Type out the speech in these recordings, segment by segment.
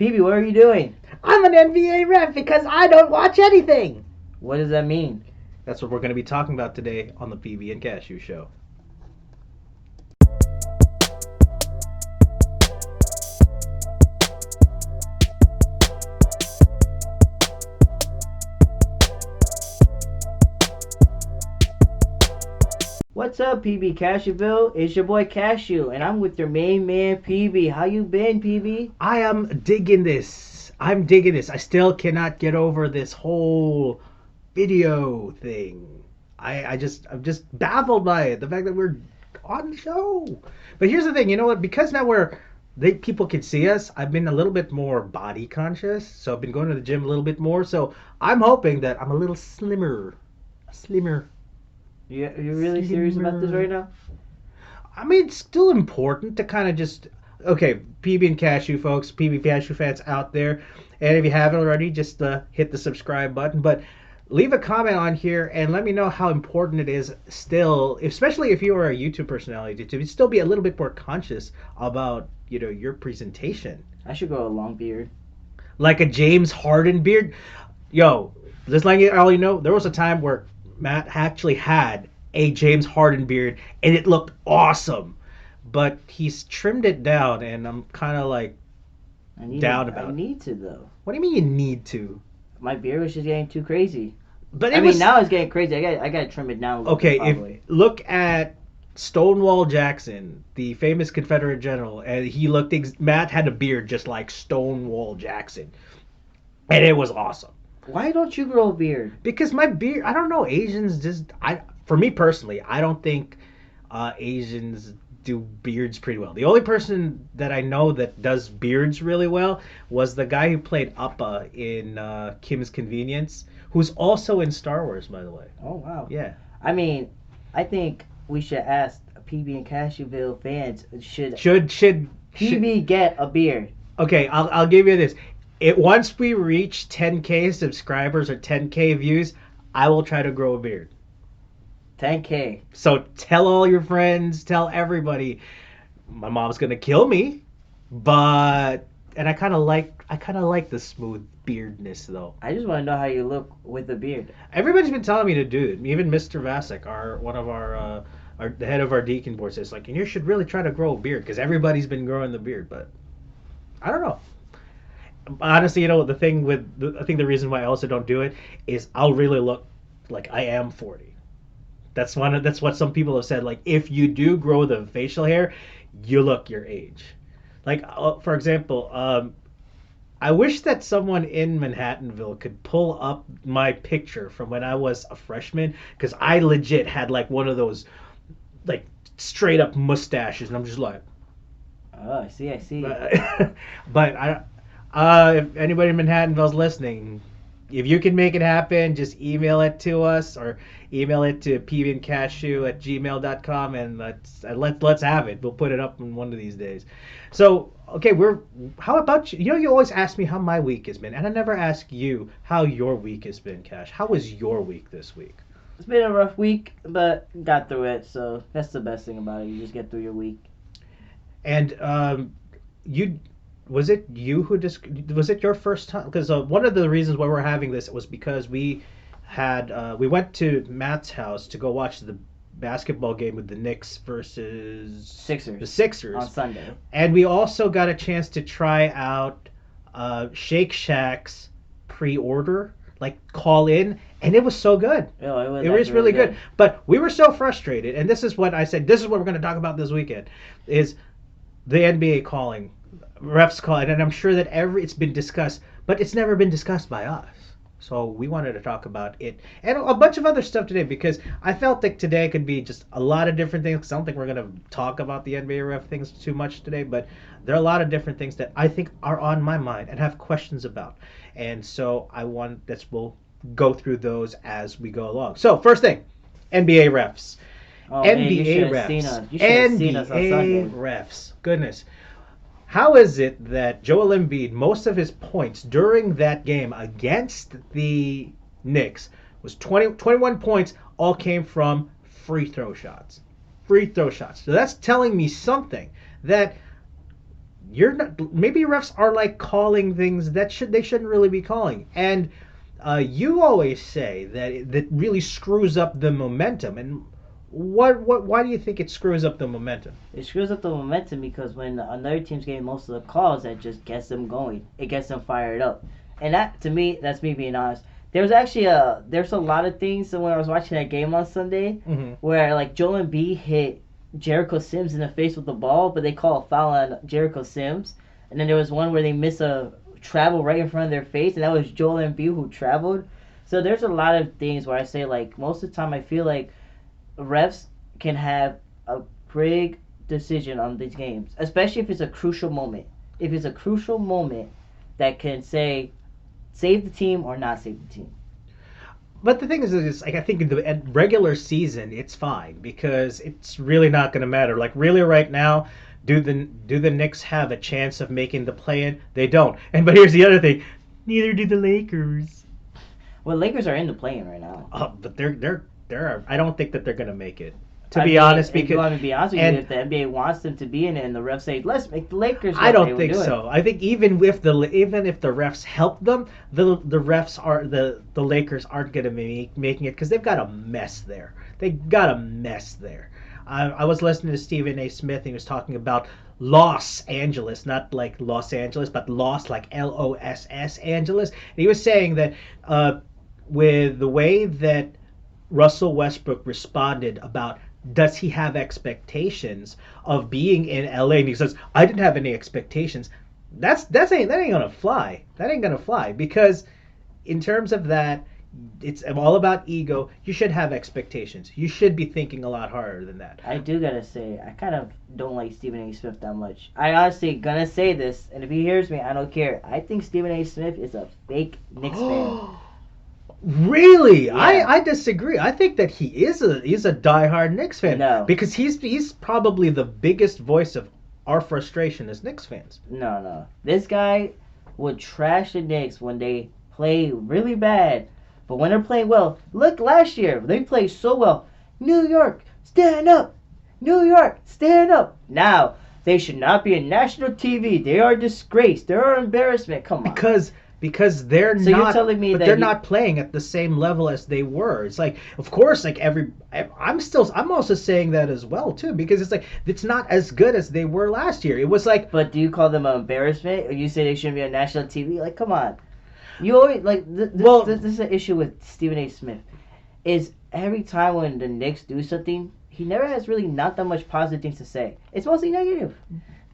PB, what are you doing? I'm an NBA ref because I don't watch anything. What does that mean? That's what we're going to be talking about today on the PB and Cashew Show. What's up, PB Cashewville? It's your boy Cashew, and I'm with your main man, PB. How you been, PB? I am digging this. I'm digging this. I still cannot get over this whole video thing. I'm just baffled by it. The fact that we're on the show. But here's the thing, you know what? Because now people can see us, I've been a little bit more body conscious. So I've been going to the gym a little bit more. So I'm hoping that I'm a little slimmer. You're really serious about this right now? I mean, it's still important to kind of just... Okay, PB and Cashew folks, PB Cashew fans out there. And if you haven't already, just hit the subscribe button. But leave a comment on here and let me know how important it is still, especially if you are a YouTube personality, to still be a little bit more conscious about, your presentation. I should grow a long beard. Like a James Harden beard. Yo, just letting all you know, there was a time where Matt actually had a James Harden beard, and it looked awesome. But he's trimmed it down, and I'm kind of like down about it. I need to, though. What do you mean you need to? My beard was just getting too crazy. But now it's getting crazy. I got to trim it down a little bit, probably. Look at Stonewall Jackson, the famous Confederate general, and he looked... Matt had a beard just like Stonewall Jackson, and it was awesome. Why don't you grow a beard? Because my beard, I don't know, Asians just, for me personally, I don't think Asians do beards pretty well. The only person that I know that does beards really well was the guy who played Appa in Kim's Convenience, who's also in Star Wars, by the way. Oh, wow. Yeah. I mean, I think we should ask PB and Cashewville fans, should PB get a beard? Okay, I'll give you this. Once we reach 10K subscribers or 10K views, I will try to grow a beard. 10K. So tell all your friends, tell everybody. My mom's gonna kill me, and I kind of like the smooth beardness though. I just want to know how you look with a beard. Everybody's been telling me to do it. Even Mr. Vasek, the head of our deacon board, says like, you should really try to grow a beard because everybody's been growing the beard, but I don't know. Honestly, I think the reason why I also don't do it is I'll really look like I am 40. That's what some people have said. Like, if you do grow the facial hair, you look your age. Like, for example, I wish that someone in Manhattanville could pull up my picture from when I was a freshman, because I legit had like one of those like straight up mustaches, and I'm just like, oh, I see. But if anybody in Manhattanville's listening, if you can make it happen, just email it to us or email it to pbandcashew@gmail.com and let's have it. We'll put it up in one of these days. So, okay, how about you? You always ask me how my week has been, and I never ask you how your week has been, Cash. How was your week this week? It's been a rough week, but got through it, so that's the best thing about it. You just get through your week. And was it your first time? Because one of the reasons why we're having this was because we went to Matt's house to go watch the basketball game with the Knicks versus Sixers. The Sixers on Sunday. And we also got a chance to try out Shake Shack's pre-order, like call in, and it was so good. Oh, it was really good. But we were so frustrated, and this is what I said. This is what we're going to talk about this weekend: is the NBA calling. Refs call it, and I'm sure that it's been discussed, but it's never been discussed by us. So we wanted to talk about it and a bunch of other stuff today, because I felt like today could be just a lot of different things. Cause I don't think we're going to talk about the NBA ref things too much today, but there are a lot of different things that I think are on my mind and have questions about. And so we'll go through those as we go along. So first thing, NBA refs. Oh, NBA man, refs. You should have seen us on Sunday. Refs. Goodness. How is it that Joel Embiid, most of his points during that game against the Knicks was 21 points, all came from free throw shots. So that's telling me something, that you're not. Maybe refs are like calling things that they shouldn't really be calling. And you always say that really screws up the momentum. And why do you think it screws up the momentum? It screws up the momentum because when another team's getting most of the calls, that just gets them going. It gets them fired up. And that, to me, that's me being honest. There's a lot of things when I was watching that game on Sunday where like Joel Embiid hit Jericho Sims in the face with the ball, but they call a foul on Jericho Sims. And then there was one where they miss a travel right in front of their face, and that was Joel Embiid who traveled. So there's a lot of things where I say like most of the time I feel like refs can have a big decision on these games, especially if it's a crucial moment. If it's a crucial moment that can say save the team or not save the team. But the thing is like I think in the regular season it's fine because it's really not going to matter. Like really right now, do the Knicks have a chance of making the play-in? They don't. And but here's the other thing, neither do the Lakers. Well, Lakers are in the play-in right now. But they're I don't think that they're going to make it. To be honest, because let me be honest with you, if the NBA wants them to be in it, and the refs say let's make the Lakers, I don't think so. I think even if the refs help them, the Lakers aren't going to be making it because they've got a mess there. I was listening to Stephen A. Smith, and he was talking about Los Angeles, not like Los Angeles, but Los like Loss Angeles. And he was saying that with the way that Russell Westbrook responded about does he have expectations of being in LA, and he says I didn't have any expectations. That ain't gonna fly. That ain't gonna fly because in terms of that, it's all about ego. You should have expectations. You should be thinking a lot harder than that. I do gotta say, I kind of don't like Stephen A. Smith that much. I honestly gonna say this, and if he hears me, I don't care. I think Stephen A. Smith is a fake Knicks fan. Really? Yeah. I disagree. I think that he's a diehard Knicks fan. No. Because he's probably the biggest voice of our frustration as Knicks fans. No. This guy would trash the Knicks when they play really bad. But when they're playing well, look last year, they played so well. New York, stand up. New York, stand up. Now, they should not be on national TV. They are a disgrace. They're an embarrassment. Come on. Because they're so not. You're telling me that they're not playing at the same level as they were. It's like, of course, like I'm also saying that as well too because it's like it's not as good as they were last year. It was like. But do you call them an embarrassment? Or you say they shouldn't be on national TV? Like, come on. You always like this is an issue with Stephen A. Smith. Is every time when the Knicks do something, he never has really not that much positive things to say. It's mostly negative.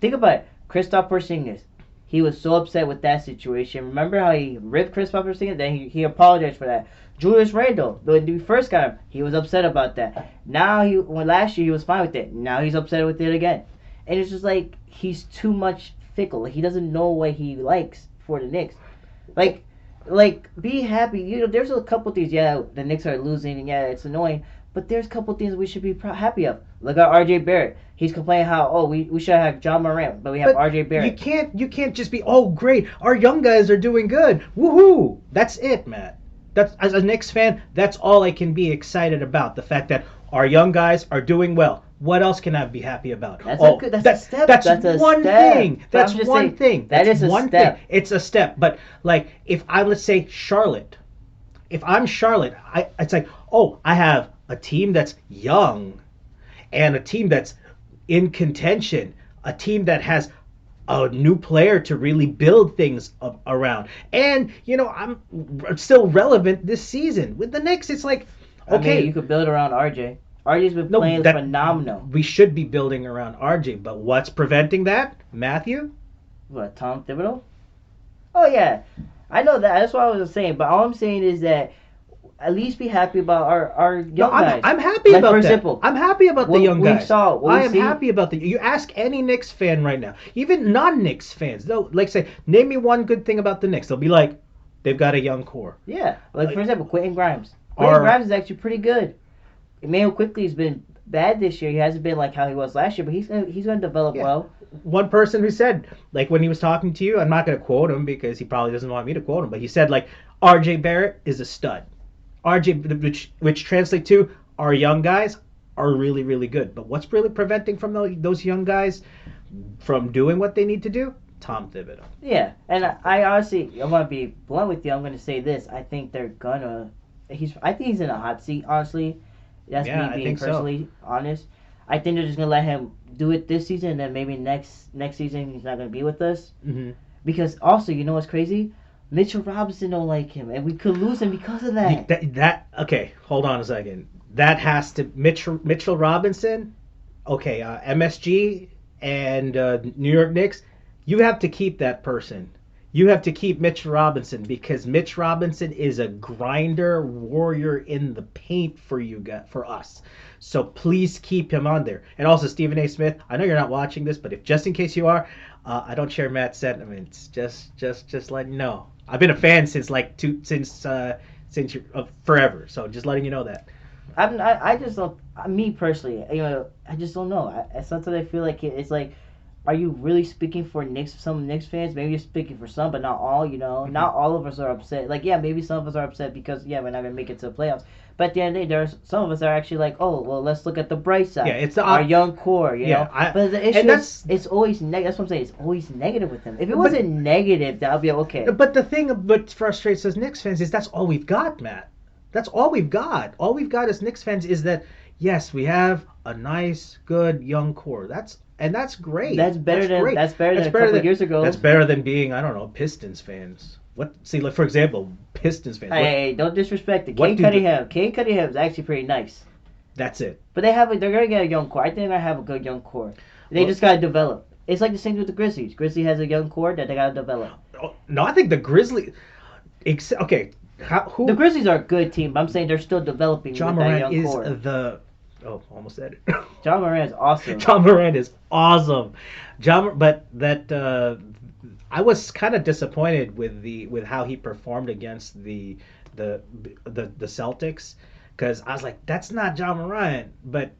Think about it. Kristaps Porzingis. He was so upset with that situation. Remember how he ripped Kristaps Porzingis? Then he apologized for that. Julius Randle, when we first got him, he was upset about that. Now last year he was fine with it. Now he's upset with it again. And it's just like he's too much fickle. Like he doesn't know what he likes for the Knicks. Like be happy. You know, there's a couple things. Yeah, the Knicks are losing, and yeah, it's annoying. But there's a couple things we should be happy of. Look at R.J. Barrett. He's complaining how we should have John Morant, but we have R.J. Barrett. You can't just be great. Our young guys are doing good. Woohoo! That's it, Matt. That's as a Knicks fan. That's all I can be excited about. The fact that our young guys are doing well. What else can I be happy about? That's a step. That's one thing. That's one thing. That is a step. It's a step. But like, if let's say Charlotte, if I'm Charlotte, it's like, I have a team that's young, and a team that's in contention, a team that has a new player to really build things around, and I'm still relevant this season with the Knicks. It's like, okay, I mean, you could build around RJ. RJ's been playing phenomenal. We should be building around RJ, but what's preventing that, Matthew? What, Tom Thibodeau? Oh yeah, I know that. That's what I was saying. But all I'm saying is that at least be happy about our young guys. I'm happy about that. Example, I'm happy about the young guys. I am happy about you ask any Knicks fan right now, even non-Knicks fans, they'll say, name me one good thing about the Knicks. They'll be like, they've got a young core. Yeah, like for example, Quentin Grimes. Quentin Grimes is actually pretty good. Emmanuel Quickly's been bad this year. He hasn't been like how he was last year, but he's going to develop well. One person who said, like when he was talking to you, I'm not going to quote him because he probably doesn't want me to quote him, but he said like RJ Barrett is a stud. RJ, which translates to our young guys are really, really good. But what's really preventing from those young guys from doing what they need to do? Tom Thibodeau. Yeah, and I honestly, I'm gonna be blunt with you. I'm gonna say this. I think they're gonna. I think he's in a hot seat. Honestly, that's Yeah, me I being think so. personally honest. I think they're just gonna let him do it this season, and then maybe next season he's not gonna be with us. Mm-hmm. Because also, you know what's crazy? Mitchell Robinson don't like him, and we could lose him because of that. Okay, hold on a second. That has to Mitchell Robinson. Okay, MSG and New York Knicks. You have to keep that person. You have to keep Mitch Robinson because Mitch Robinson is a grinder warrior in the paint for us. So please keep him on there. And also Stephen A. Smith. I know you're not watching this, but if just in case you are, I don't share Matt's sentiments. Just letting you know. I've been a fan since forever. So just letting you know that. I just don't. Me personally, I just don't know. Sometimes I feel like it's like, are you really speaking for some Knicks fans? Maybe you're speaking for some, but not all. Mm-hmm. Not all of us are upset. Like, yeah, maybe some of us are upset because we're not gonna make it to the playoffs. But at the end of the day, there's some of us are actually like, oh, well, let's look at the bright side. Yeah, it's our young core. You know. But the issue is, it's always negative. That's what I'm saying. It's always negative with him. If it wasn't negative, that would be okay. But the thing that frustrates us Knicks fans is that's all we've got, Matt. That's all we've got. All we've got as Knicks fans is that, yes, we have a nice, good young core. That's great. That's better than a couple years ago. That's better than being, I don't know, Pistons fans. Like for example, Pistons fans. Hey, don't disrespect it. Kane Cunningham is actually pretty nice. That's it. But they're gonna get a young core. I think they're gonna have a good young core. They just gotta develop. It's like the same with the Grizzlies. Grizzlies has a young core that they gotta develop. No, I think the Grizzlies. Okay. The Grizzlies are a good team, but I'm saying they're still developing with that young core. Almost said it. John Morant is awesome. John Morant is awesome. I was kind of disappointed with how he performed against the Celtics, because I was like, that's not John Morant. But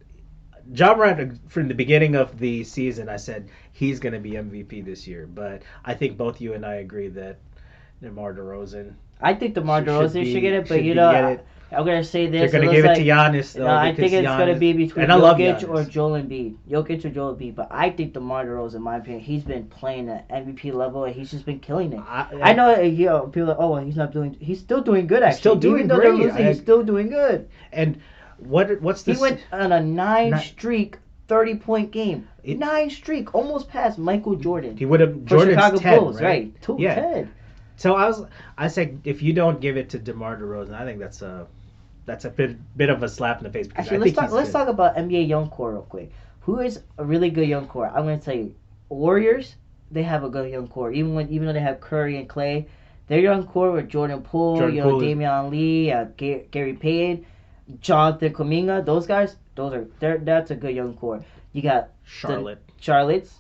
John Morant, from the beginning of the season, I said he's going to be MVP this year. But I think both you and I agree that DeMar DeRozan. I think DeMar DeRozan should get it, but I'm going to say this. They're going to give it to Giannis, though. I think it's going to be between Jokic or Joel Embiid. But I think DeMar DeRozan, in my opinion, he's been playing at MVP level, and he's just been killing it. I know people are like, oh, well, he's still doing good, actually. He's still doing great. Even though they're losing, he's still doing good. And what's this? He went on a 9-streak 30-point game. 9 streak, almost past Michael Jordan. He would have Jordan's Chicago 10, Bulls, right? 10. So I said, if you don't give it to DeMar DeRozan, I think that's a bit of a slap in the face. Actually, let's talk about NBA young core real quick. Who is a really good young core? I'm going to tell you, Warriors. They have a good young core. Even though they have Curry and Clay, their young core with Jordan Poole, Damian Lee, Gary Payton, Jonathan Kuminga. Those guys, that's a good young core. You got Charlotte's.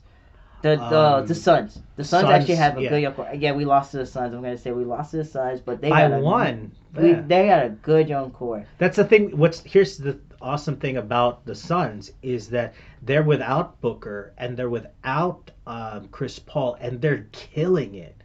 The Suns. The Suns actually have a good young core. Yeah, we lost to the Suns. I'm gonna say we lost to the Suns, but they won. They got a good young core. That's the thing. Here's the awesome thing about the Suns is that they're without Booker and they're without Chris Paul, and they're killing it.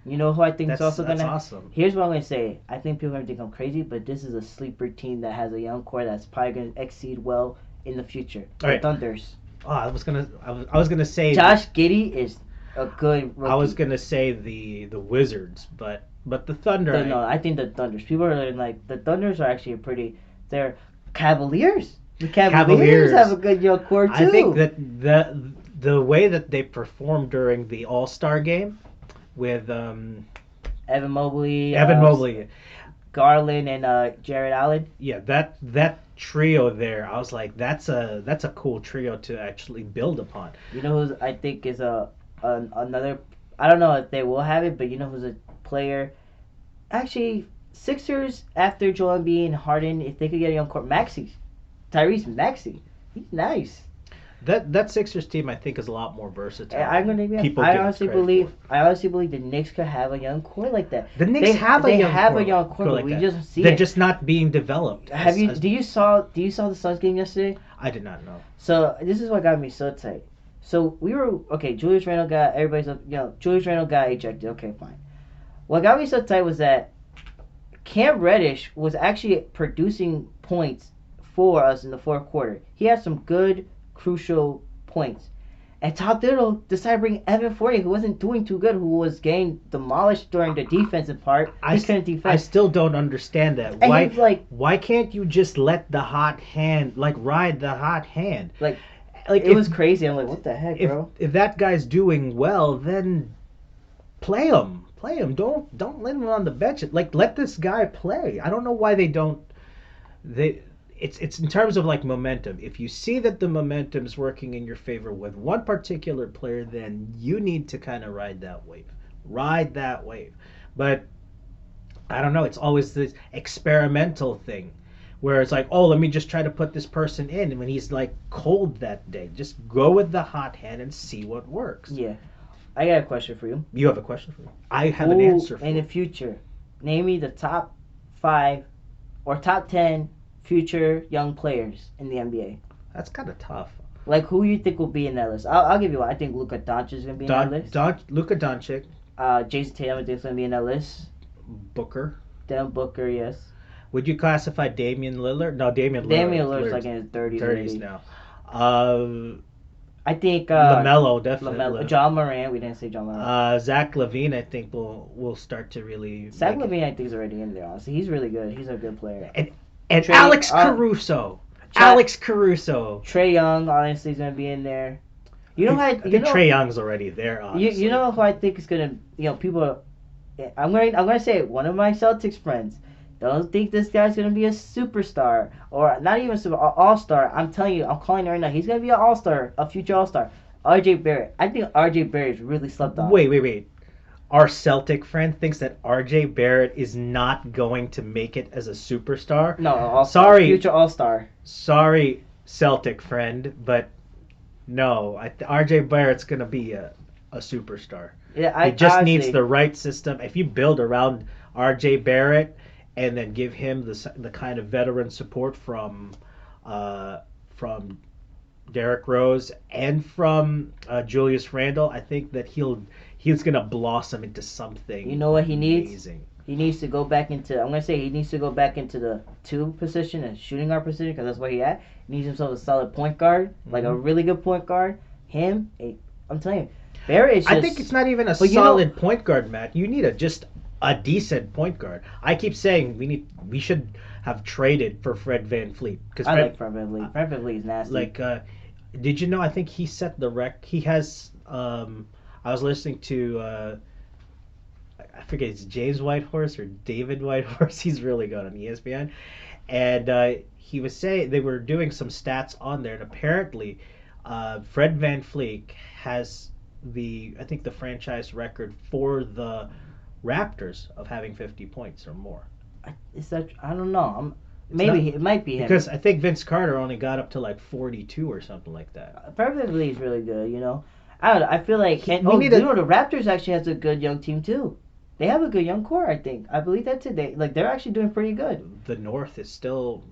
You know who I think is also gonna. That's awesome. Here's what I'm gonna say. I think people are gonna think I'm crazy, but this is a sleeper team that has a young core that's probably gonna exceed well in the future. The Thunders. Oh, I was gonna say Josh Giddey is a good rookie. I was gonna say the Wizards, but the Thunder. No, I think the Thunders. People are like the Thunders are actually they're Cavaliers. The Cavaliers have a good young core too. I think that the way that they performed during the All-Star game with Evan Mobley, Garland, and Jared Allen. Yeah, that trio there, I was like, that's a cool trio to actually build upon. You know who I think is another. I don't know if they will have it, but you know who's a player. Actually, Sixers after Joel Embiid and Harden, if they could get a young core, Tyrese Maxey, he's nice. That Sixers team, I think, is a lot more versatile. I honestly believe the Knicks could have a young core like that. The Knicks have a young core, but we just see they're just not being developed. Do you saw the Suns game yesterday? I did not know. So this is what got me so tight. So we were Julius Randle got ejected. Okay, fine. What got me so tight was that Cam Reddish was actually producing points for us in the fourth quarter. He had some good, crucial points. And Todd Thibodeau decided to bring Evan Fournier, who wasn't doing too good, who was getting demolished during the defensive part. He couldn't defend. I still don't understand that. And why can't you just let the hot hand, ride the hot hand? It was crazy. I'm like, what the heck, bro? If that guy's doing well, then play him. Play him. Don't let him on the bench. Let this guy play. I don't know why they don't. It's in terms of momentum. If you see that the momentum's working in your favor with one particular player, then you need to kind of ride that wave. Ride that wave. But I don't know. It's always this experimental thing where it's like, oh, let me just try to put this person in. And when he's cold that day, just go with the hot hand and see what works. Yeah. I got a question for you. You have a question for me? I have an answer for you. In the future, name me the top 5 or top 10 future young players in the NBA. That's kind of tough. Who you think will be in that list? I'll give you one. I think Luka Doncic is going to be in that list. Luka Doncic. Jason Tatum, I think, is going to be in that list. Booker. Devin Booker, yes. Would you classify Damian Lillard? No, Damian Lillard's in his 30s. 30s now. I think LaMelo, definitely. John Moran. We didn't say John Moran. Zach LaVine, I think, will start to really. Zach LaVine, I think, is already in there. Honestly, he's really good. He's a good player. And Alex Caruso. Alex Caruso. Trae Young, honestly, is going to be in there. I think Trae Young's already there. Honestly. You know who I think is going to. People. I'm going to say it. One of my Celtics friends. Don't think this guy's going to be a superstar or not even an all-star. I'm telling you, I'm calling it right now. He's going to be an all-star, a future all-star. RJ Barrett. I think RJ Barrett is really slept on. Wait. Our Celtic friend thinks that RJ Barrett is not going to make it as a superstar. No, all-star. Sorry. Future all-star. Sorry, Celtic friend, but no. RJ Barrett's going to be a superstar. Yeah, he just needs the right system. If you build around RJ Barrett and then give him the kind of veteran support from Derrick Rose and from Julius Randle, I think that he's gonna blossom into something. You know what he needs? Amazing. He needs to go back into. I'm gonna say he needs to go back into the 2 position and shooting guard position because that's where he at. He needs himself a solid point guard, a really good point guard. I'm telling you, Barrett is just. I think it's not even a solid point guard, Matt. You need just a decent point guard. I keep saying we should have traded for Fred VanVleet because I like Fred VanVleet. Fred VanVleet is nasty. Did you know? I think he set the He has. I was listening to. I forget it's James Whitehorse or David Whitehorse. He's really good on ESPN, and he was saying they were doing some stats on there, and apparently, Fred VanVleet has the franchise record for the Raptors of having 50 points or more. I don't know. It might be him. Because I think Vince Carter only got up to 42 or something like that. Perfectly is really good, I don't know. I feel like the Raptors actually has a good young team too. They have a good young core, I think. I believe that too. They're actually doing pretty good. The North is still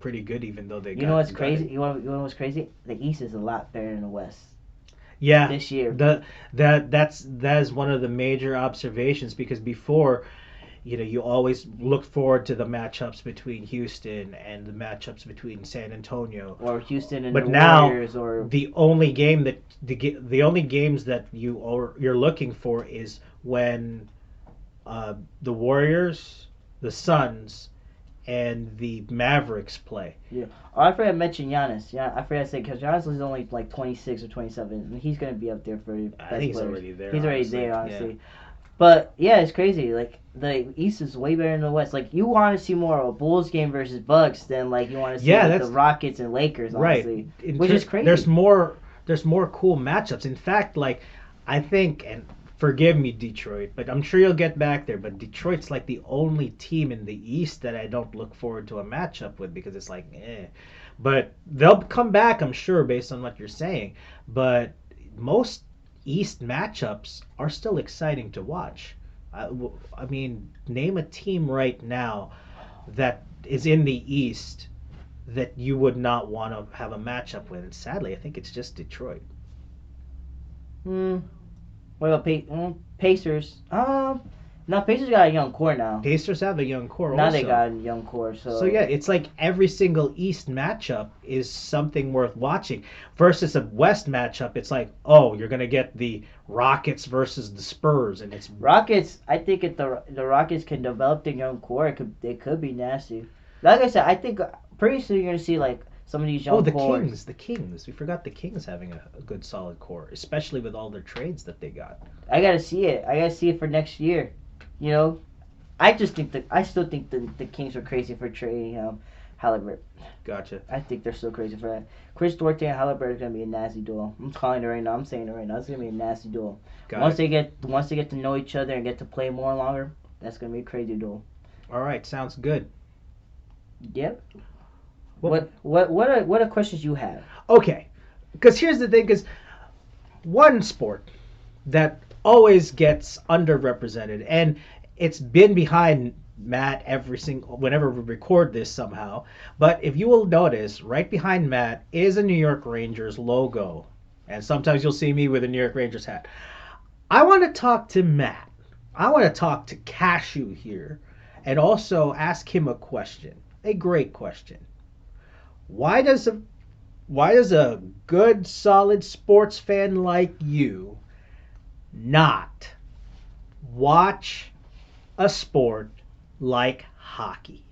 pretty good, even though they. You know what's crazy? You know what's crazy? The East is a lot better than the West. Yeah, this year. That is one of the major observations because before, you always look forward to the matchups between Houston and the matchups between San Antonio or Houston and the Warriors. Or the only game that the only games that you're looking for is when the Warriors, the Suns, and the Mavericks play. Yeah. Oh, I forgot to mention Giannis. Yeah, I forgot to say because Giannis is only 26 or 27, and he's gonna be up there for best I think he's players. already there. He's already there, honestly. Yeah. But yeah, it's crazy. The East is way better than the West. You want to see more of a Bulls game versus Bucks than you want to see the Rockets and Lakers, honestly. Right. Which is crazy. There's more cool matchups. In fact, I think and. Forgive me, Detroit, but I'm sure you'll get back there. But Detroit's the only team in the East that I don't look forward to a matchup with because it's eh. But they'll come back, I'm sure, based on what you're saying. But most East matchups are still exciting to watch. I mean, name a team right now that is in the East that you would not want to have a matchup with. And sadly, I think it's just Detroit. What about Pacers? Now Pacers got a young core now. Pacers have a young core Now also. they got a young core, so. So yeah, it's like every single East matchup is something worth watching. Versus a West matchup, it's like, oh, you're gonna get the Rockets versus the Spurs, and it's Rockets. I think if the Rockets can develop their young core, it could be nasty. Like I said, I think pretty soon you're gonna see like some of these young the cores. Kings, the Kings. We forgot the Kings having a good solid core, especially with all their trades that they got. I gotta see it. I gotta see it for next year. You know, I still think the Kings are crazy for trading Halliburton. Gotcha. I think they're so crazy for that. Chris Duarte and Halliburton is gonna be a nasty duel. I'm calling it right now. I'm saying it right now. It's gonna be a nasty duel. Once they get to know each other and get to play more longer, that's gonna be a crazy duel. All right, sounds good. Yep. What are questions you have? Okay, because here's the thing: because one sport that always gets underrepresented, and it's been behind Matt every single whenever we record this somehow. But if you will notice, right behind Matt is a New York Rangers logo, and sometimes you'll see me with a New York Rangers hat. I want to talk to Matt. I want to talk to Cashew here, and also ask him a question, a great question. Why does a good solid sports fan like you not watch a sport like hockey?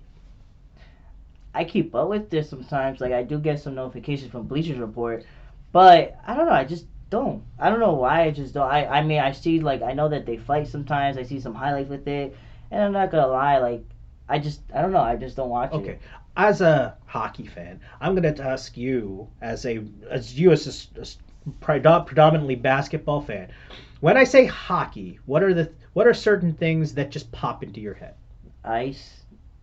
I keep up with this sometimes. Like I do get some notifications from Bleachers Report, but I don't know. I just don't. I don't know why. I just don't. I mean, I see I know that they fight sometimes. I see some highlights with it, and I'm not gonna lie. I don't know. I just don't watch it. Okay, as a hockey fan, I'm gonna ask you as a predominantly basketball fan. When I say hockey, what are certain things that just pop into your head? Ice,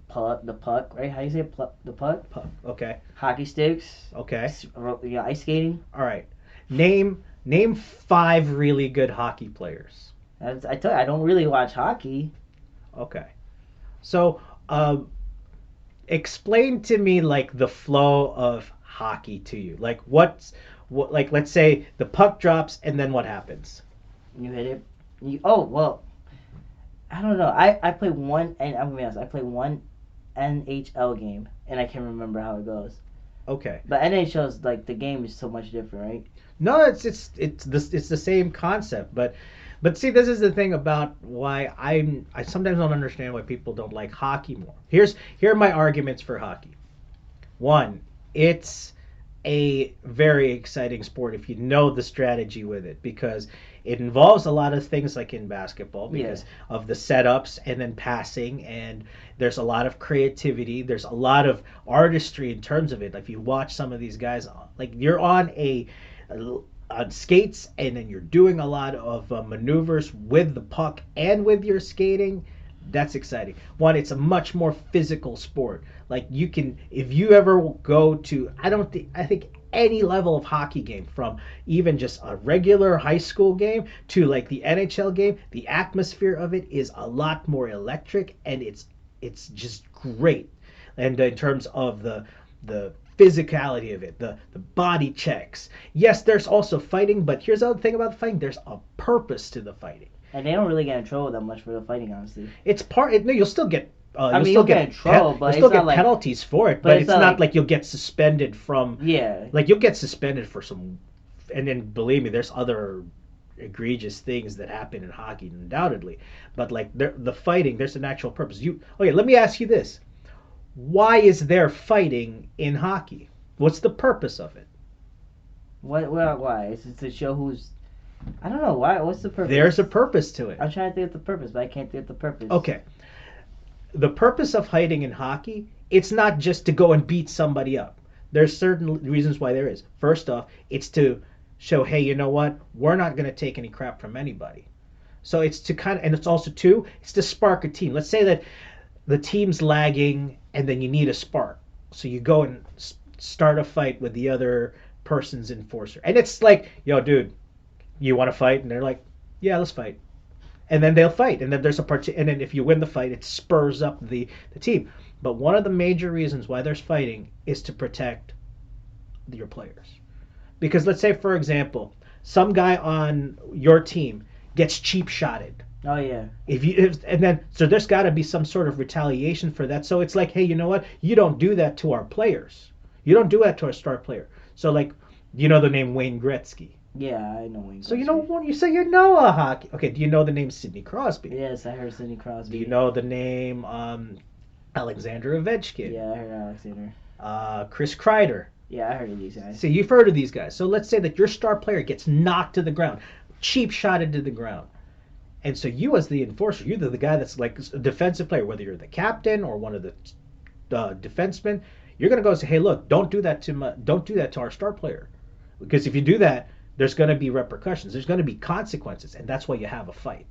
the puck, right? How do you say the puck? Puck. Okay. Hockey sticks. Okay. Yeah, ice skating. All right. Name 5 really good hockey players. I tell you, I don't really watch hockey. Okay. So, explain to me like the flow of hockey to you. Like like let's say the puck drops and then what happens? You hit it. Oh well, I don't know. I play one, and I'm gonna be honest. I play one NHL game, and I can't remember how it goes. Okay. But NHL's like the game is so much different, right? No, it's the same concept, but see, this is the thing about why I sometimes don't understand why people don't like hockey more. Here are my arguments for hockey. One, it's a very exciting sport if you know the strategy with it, because it involves a lot of things like in basketball because of the setups and then passing, and there's a lot of creativity, there's a lot of artistry in terms of it. Like if you watch some of these guys, like you're on skates and then you're doing a lot of maneuvers with the puck and with your skating. That's exciting. One, it's a much more physical sport. Like you can, if you ever go to, I think any level of hockey game, from even just a regular high school game to like the NHL game, the atmosphere of it is a lot more electric, and it's just great. And in terms of the physicality of it, the body checks. Yes, there's also fighting, but here's the other thing about the fighting: there's a purpose to the fighting. And they don't really get in trouble that much for the fighting, honestly. It's no, you'll still get. You'll get in trouble, but you'll it's still not get penalties for it. But it's not like you'll get suspended from. Yeah. Like you'll get suspended for some, and then believe me, there's other egregious things that happen in hockey, undoubtedly. But like the fighting, there's an actual purpose. Let me ask you this: why is there fighting in hockey? What's the purpose of it? Why? Is it to show who's? I don't know why. What's the purpose? There's a purpose to it. I'm trying to think of the purpose, but I can't think of the purpose. Okay. The purpose of fighting in hockey, it's not just to go and beat somebody up. There's certain reasons why there is. First off, it's to show, hey, you know what? We're not going to take any crap from anybody. So it's to and it's also it's to spark a team. Let's say that the team's lagging and then you need a spark. So you go and start a fight with the other person's enforcer. And it's like, yo, dude, you want to fight? And they're like, yeah, let's fight. And then they'll fight. And then there's and then if you win the fight, it spurs up the team. But one of the major reasons why there's fighting is to protect your players. Because let's say, for example, some guy on your team gets cheap shotted. Oh yeah. And then so there's got to be some sort of retaliation for that. So it's like, hey, you know what? You don't do that to our players. You don't do that to our star player. So like, you know the name Wayne Gretzky. Yeah, I know Wayne So Gretzky. you know when you say you know a hockey. Okay, do you know the name Sidney Crosby? Yes, I heard Sidney Crosby. Do you know the name Alexander Ovechkin? Yeah, I heard Alexander. Chris Kreider. Yeah, I heard of these guys. So you've heard of these guys. So let's say that your star player gets knocked to the ground, cheap shot into the ground. And so you, as the enforcer, you're the guy that's like a defensive player, whether you're the captain or one of the defensemen. You're gonna go and say, "Hey, look, don't do that to our star player, because if you do that, there's gonna be repercussions. There's gonna be consequences, and that's why you have a fight.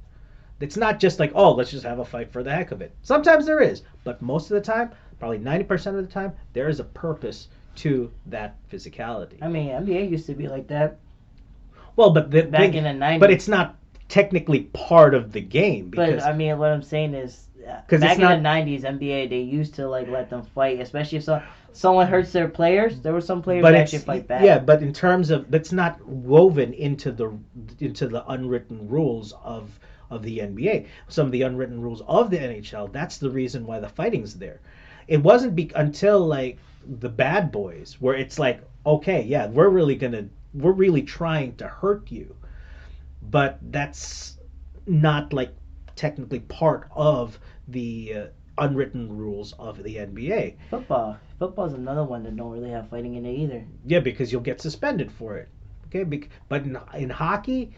It's not just like, oh, let's just have a fight for the heck of it. Sometimes there is, but most of the time, probably 90% of the time, there is a purpose to that physicality. I mean, NBA used to be like that. Well, but back in the 90s. But it's not technically part of the game. But I mean, what I'm saying is, back in the 90s, NBA, they used to like let them fight, especially if someone hurts their players. There were some players that actually fight back. Yeah, but in terms of, that's not woven into the unwritten rules of the NBA. Some of the unwritten rules of the NHL. That's the reason why the fighting's there. It wasn't until like the Bad Boys where it's like, okay, yeah, we're really trying to hurt you, but that's not like technically part of the unwritten rules of the NBA. Football's another one that don't really have fighting in it either. Yeah, because you'll get suspended for it. Okay, but in hockey,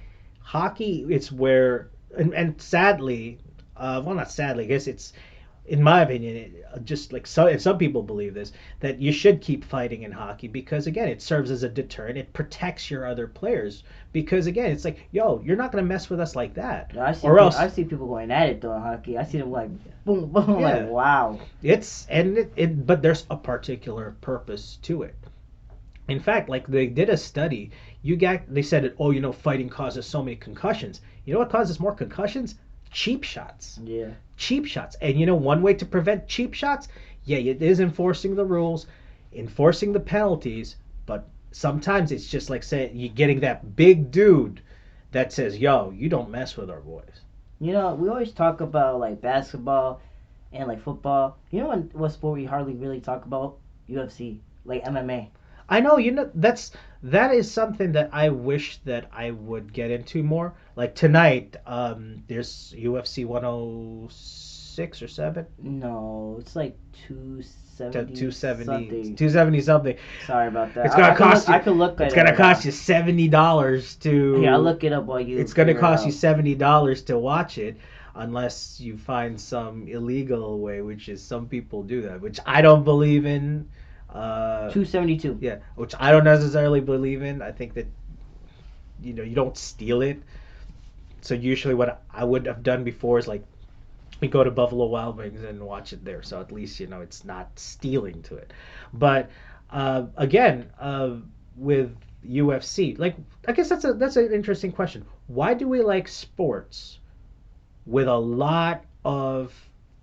it's where, and sadly, well, not sadly, I guess it's, in my opinion, just like so, and some people believe this, that you should keep fighting in hockey because, again, it serves as a deterrent. It protects your other players because, again, it's like, yo, you're not gonna mess with us like that. Yeah, I see people going at it though in hockey. I see them like boom, boom, Yeah. like wow. But there's a particular purpose to it. In fact, like they did a study, they said, oh, fighting causes so many concussions. You know what causes more concussions? Cheap shots. Yeah. Cheap shots. And one way to prevent cheap shots, yeah, it is enforcing the rules, enforcing the penalties, but sometimes it's just like saying you're getting that big dude that says, yo, you don't mess with our boys. We always talk about like basketball and like football. What sport we hardly really talk about? UFC, like MMA. I know, that is something that I wish that I would get into more. Like tonight, there's UFC 106 or 7. No, it's like 270 270 270 something. Sorry about that. It's gonna cost you. I could look at It's gonna cost you $70 to. Yeah, I'll look it up while you. It's gonna cost you $70 to watch it, unless you find some illegal way, which is some people do that, which I don't believe in. 272. Yeah, which I don't necessarily believe in. I think that you don't steal it. So usually what I would have done before is like we go to Buffalo Wild Wings and watch it there. So at least it's not stealing to it. But again, with UFC, like I guess that's an interesting question. Why do we like sports with a lot of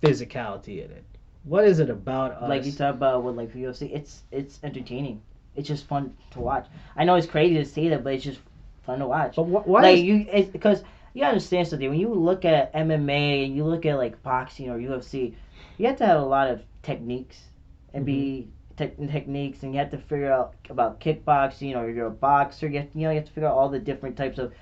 physicality in it? What is it about us? Like you talk about with like UFC, it's entertaining. It's just fun to watch. I know it's crazy to say that, but it's just fun to watch. But why? Because you understand something. When you look at MMA and you look at like boxing or UFC, you have to have a lot of techniques and techniques, and you have to figure out about kickboxing, or you're a boxer. You have to figure out all the different types of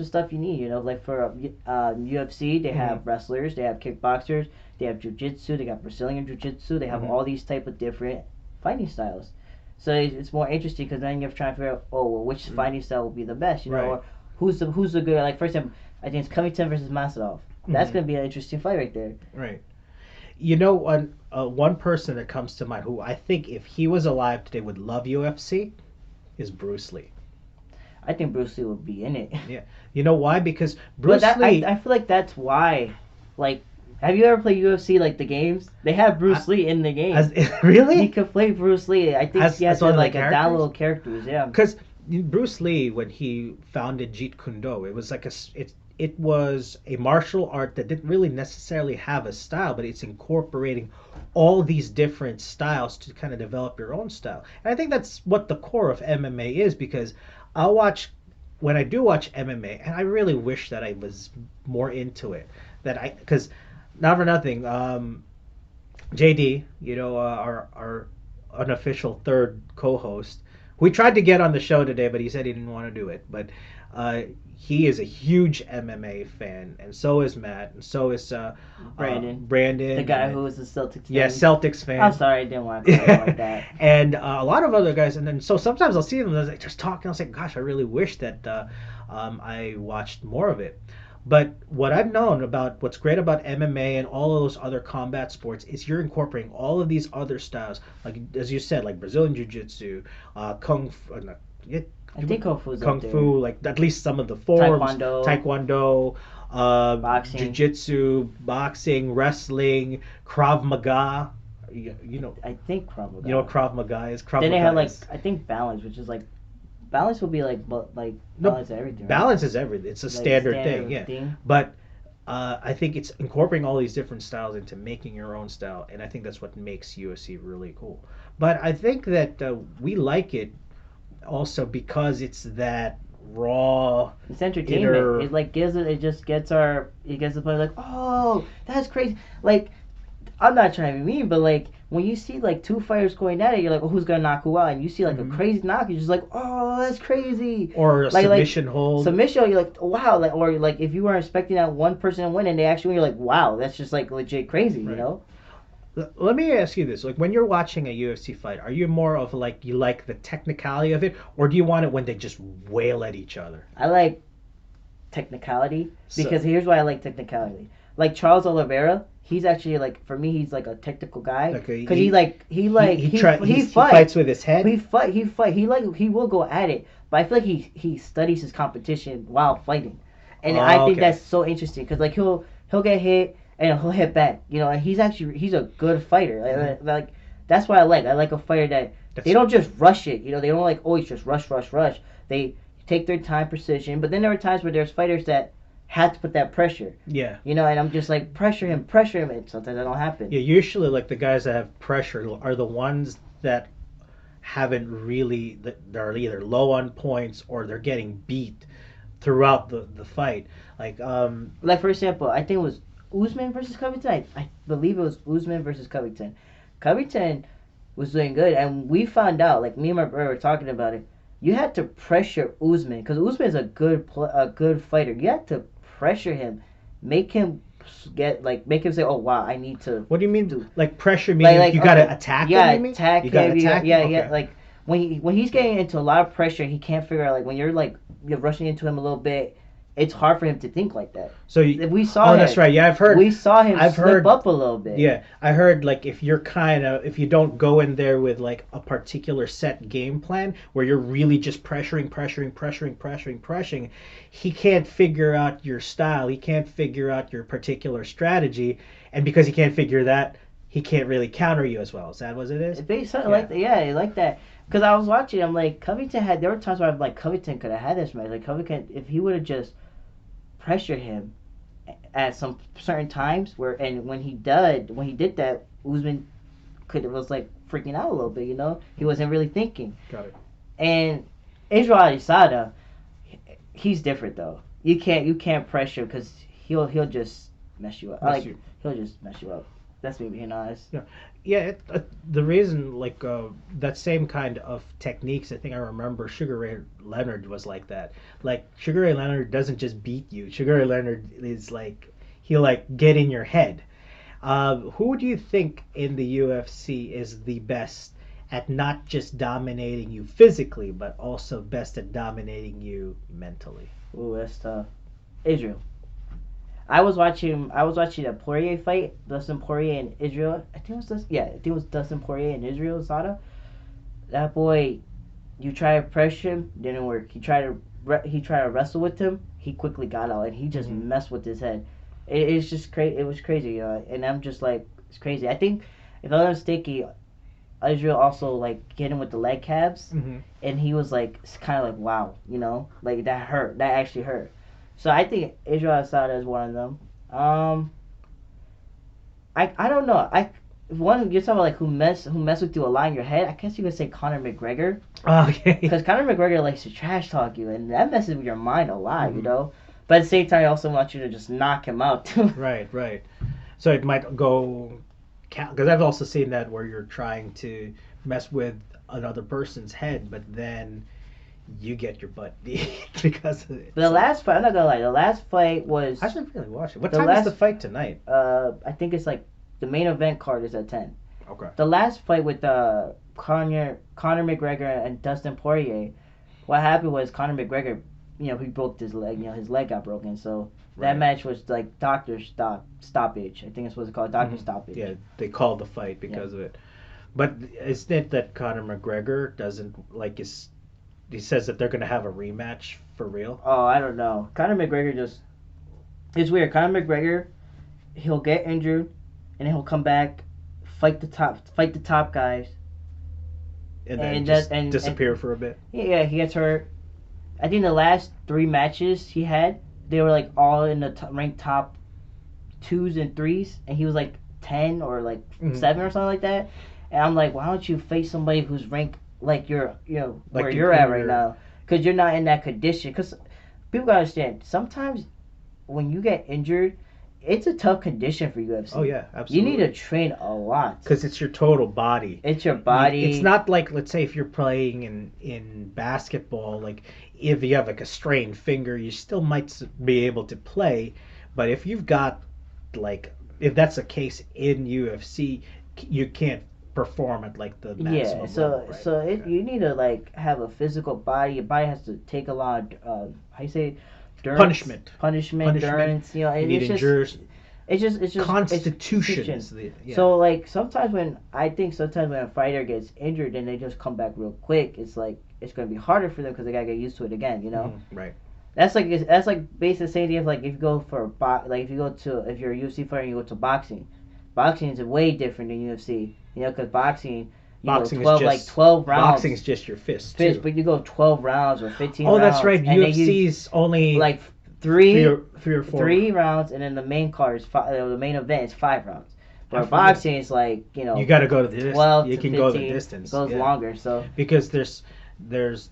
stuff you need. Like for UFC, they have wrestlers, they have kickboxers, they have jiu-jitsu, they got Brazilian jiu-jitsu, they have all these type of different fighting styles. So it's more interesting because then you have to try and figure out, which fighting style will be the best, right. or who's the good. Like for example, I think it's Covington versus Masvidal. That's gonna be an interesting fight right there. Right. One person that comes to mind who I think if he was alive today would love UFC is Bruce Lee. I think Bruce Lee would be in it. Yeah. You know why? Because Bruce Lee. I feel like that's why. Like, have you ever played UFC, like the games? They have Bruce Lee in the game. Really? He could play Bruce Lee. I think he has to like adapt little characters. Yeah. Because Bruce Lee, when he founded Jeet Kune Do, it was like it was a martial art that didn't really necessarily have a style, but it's incorporating all these different styles to kind of develop your own style. And I think that's what the core of MMA is, because I'll watch when I do watch MMA, and I really wish that I was more into it, because not for nothing, JD, our unofficial third co-host, we tried to get on the show today, but he said he didn't want to do it. But uh, he is a huge MMA fan, and so is Matt, and so is Brandon, the guy who was a Celtics fan. Yeah, Celtics fan. I'm sorry, I didn't want to call him like that. And a lot of other guys, and then so sometimes I'll see them and they're like, just talking. I'll say, gosh, I really wish that I watched more of it. But what I've known about what's great about MMA and all of those other combat sports is you're incorporating all of these other styles, like as you said, like Brazilian Jiu-Jitsu, Kung Fu. I think Kung Fu's Kung up there. Fu, like at least some of the forms. Taekwondo, boxing. Jiu-Jitsu, boxing, wrestling, Krav Maga. I think Krav Maga. You know what Krav Maga is? Then they have I think balance, which is like. Balance will be balance everything. Right? Balance is everything. It's a standard thing, yeah. But I think it's incorporating all these different styles into making your own style, and I think that's what makes UFC really cool. But I think that we like it also because it's that raw. It's entertainment. It gives it. It just gets the player like, oh, that's crazy. Like, I'm not trying to be mean, but when you see two fighters going at it, you're like, oh, who's gonna knock who out? And you see a crazy knock, you're just like, oh, that's crazy. Or a submission hold. Submission, you're like, wow. Or if you weren't expecting that one person to win and they actually win, you're like, wow, that's just legit crazy, right. You know? Let me ask you this: when you're watching a UFC fight, are you more of you like the technicality of it, or do you want it when they just wail at each other? I like technicality because here's why I like technicality. Like Charles Oliveira, he's actually for me, he's a technical guy because he fights with his head. He will go at it, but I feel like he studies his competition while fighting, and I think that's so interesting because he'll get hit and he'll hit back, and he's a good fighter. That's what I like. I like a fighter that they don't just rush it. They don't always just rush. They take their time, precision. But then there are times where there's fighters that have to put that pressure. Yeah. And I'm just pressure him, and sometimes that don't happen. Yeah, usually the guys that have pressure are the ones that haven't really, they're either low on points or they're getting beat throughout the fight. For example, I think it was Usman versus Covington. I believe it was Usman versus Covington. Covington was doing good, and we found out, me and my brother were talking about it, you had to pressure Usman because Usman is a good fighter. You had to pressure him, make him make him say, "Oh wow, I need to." What do you mean? Pressure meaning you gotta attack him? Yeah, you mean? attack you him. Attack yeah, him? yeah. Okay. When he's getting into a lot of pressure, he can't figure out when you're rushing into him a little bit. It's hard for him to think like that. So we saw. Oh, that's right. Yeah, I've heard. We saw him slip up a little bit. Yeah, I heard if if you don't go in there with a particular set game plan where you're really just pressuring, he can't figure out your style. He can't figure out your particular strategy, and because he can't figure that, he can't really counter you as well. Is that what it is? It's something like that. Yeah, like that. Because I was watching, I'm like, Covington there were times where I'm like, Covington could have had this match. Covington, if he would have just pressured him at some certain times when he did that, Usman was freaking out a little bit, he wasn't really thinking. Got it. And Israel Adesanya, he's different though. You can't pressure because he'll just mess you up. He'll just mess you up. That's me being honest. Yeah. The reason that same kind of techniques, I think I remember Sugar Ray Leonard was like that. Sugar Ray Leonard doesn't just beat you. Sugar Ray Leonard is he'll get in your head. Who do you think in the UFC is the best at not just dominating you physically, but also best at dominating you mentally? Ooh, that's tough. Israel. I was watching a Poirier fight, Dustin Poirier and Israel. I think it was Dustin Poirier and Israel Sada. That boy, you try to pressure him, didn't work. He tried to wrestle with him, he quickly got out and he just messed with his head. It's just crazy. It was crazy, and I'm just it's crazy. I think if I'm not mistaken, Israel also hit him with the leg calves, and he was kind of wow, that hurt. That actually hurt. So I think Israel Asada is one of them. I don't know. one you're talking about like who mess with you a lot in your head. I guess you could say Conor McGregor. Okay. Because Conor McGregor likes to trash talk you, and that messes with your mind a lot, you Mhm. know. But at the same time, I also want you to just knock him out too. Right. So it might go, because I've also seen that where you're trying to mess with another person's head, but then you get your butt beat because of it. But the So last fight, I'm not gonna lie, the last fight was. I should really watch it. What The time is last- the fight tonight? I think it's like the main event card is at 10. Okay. The last fight with Conor McGregor and Dustin Poirier, what happened was Conor McGregor, he broke his leg. His leg got broken. So that Right. match was like doctor stoppage. I think it's what it's called, doctor Mhm. stoppage. Yeah, they called the fight because of it. But isn't it that Conor McGregor doesn't like his? He says that they're going to have a rematch for real. Oh, I don't know. Conor McGregor it's weird. Conor McGregor, he'll get injured, and then he'll come back, fight the top guys. And then And just that- and- disappear for a bit. Yeah, he gets hurt. I think the last 3 matches he had, they were like all in the ranked top 2s and 3s, and he was like 10 or like Mhm. 7 or something like that. And I'm like, why don't you face somebody who's ranked like you're, Like where in- you're at in right your- now? Because you're not in that condition. Because people gotta understand, sometimes when you get injured, it's a tough condition for UFC. Oh yeah, You absolutely. need to train a lot. because it's your total body. It's your body. It's not like, let's say if you're playing in basketball, like if you have like a strained finger, you still might be able to play. But if you've got like, if that's the case in UFC, you can't perform at like the maximum Yeah, so level, right? you need to like have a physical body. Your body has to take a lot of how you say, Punishment. punishment, endurance. You And need endurance. it's just Constitution. it's Is the, yeah. So like sometimes when a fighter gets injured and they just come back real quick, it's like it's gonna be harder for them because they gotta get used to it again. Right. That's like basically the same thing as like if you go for if you're a UFC fighter and you go to boxing. Boxing is way different than UFC. Because boxing, Boxing go is 12 just 12 rounds. Boxing is just your fist. Too. But you go 12 rounds or 15 Oh, rounds. that's right. and then UFC's only like three or four. 3 rounds, and then the main card is the main event is 5 rounds. I But forget. boxing is like You got to go to the distance. 12 You to can 15. go the distance. It goes yeah. longer. So Because there's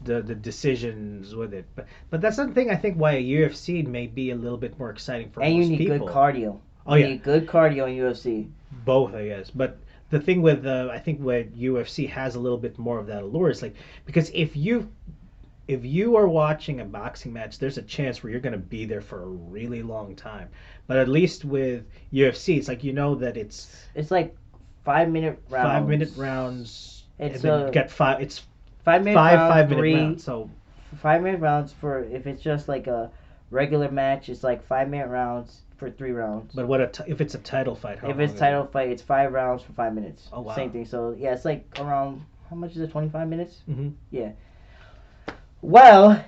the decisions with it. But that's the thing I think why UFC may be a little bit more exciting for and you most need people. good cardio. Oh You yeah, need good cardio in UFC. both I guess. But the thing with I think what UFC has a little bit more of that allure is like, because if you are watching a boxing match, there's a chance where you're going to be there for a really long time. But at least with UFC, it's like that it's It's like 5-minute rounds. 5-minute rounds. It's and then get five. It's 5-minute five rounds, 5-minute 3 rounds. So 5-minute rounds for if it's just like a regular match. It's like 5-minute rounds for 3 rounds. but if it's a title fight? How If long it's is title it? fight, it's 5 rounds for 5 minutes. Oh, wow. Same thing. So yeah, it's like around how much is it? 25 minutes. Mhm. Well,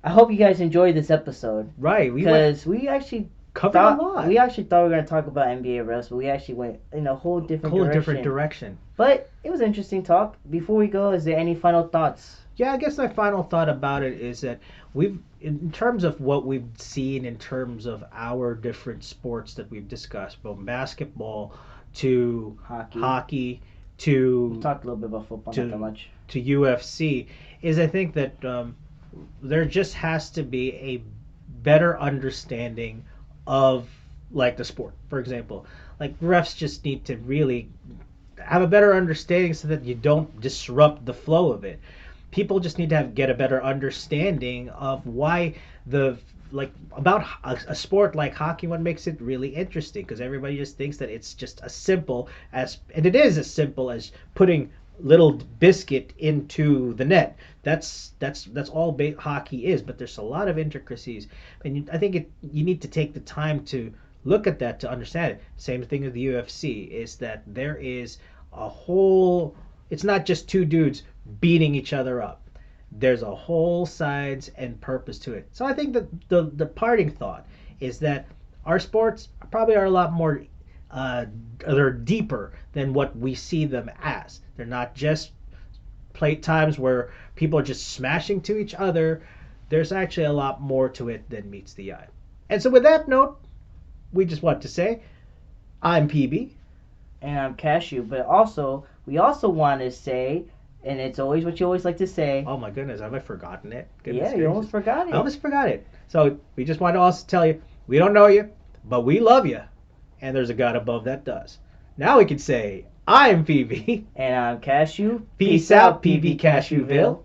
I hope you guys enjoyed this episode Right, we went, because we actually covered a lot. we actually thought we were gonna talk about NBA refs, but we actually went in a whole different direction. But it was an interesting talk. Before we go, is there any final thoughts? Yeah, I guess my final thought about it is that in terms of what we've seen in terms of our different sports that we've discussed, from basketball to hockey We to talked a little bit about football, not that much. to UFC, is I think that there just has to be a better understanding of like the sport. For example, like refs just need to really have a better understanding so that you don't disrupt the flow of it. People just need to get a better understanding of why about a sport like hockey. What makes it really interesting, because everybody just thinks that it's just as simple as, and it is as simple as putting little biscuit into the net. That's all hockey is, but there's a lot of intricacies, and I think you need to take the time to look at that to understand it. Same thing with the UFC is that there is a whole, it's not just two dudes beating each other up. There's a whole sides and purpose to it. So I think that the parting thought is that our sports probably are a lot more they're deeper than what we see them as. They're not just play times where people are just smashing to each other. There's actually a lot more to it than meets the eye. And so with that note, we just want to say, I'm PB. And I'm Cashew. But also, we also want to say, and it's always what you always like to say. Oh my goodness, have I forgotten it? Yeah, you almost forgot it. I almost forgot it. So we just want to also tell you, we don't know you, but we love you, and there's a God above that does. Now we can say, I'm PB. And I'm Cashew. Peace out, PB Cashewville.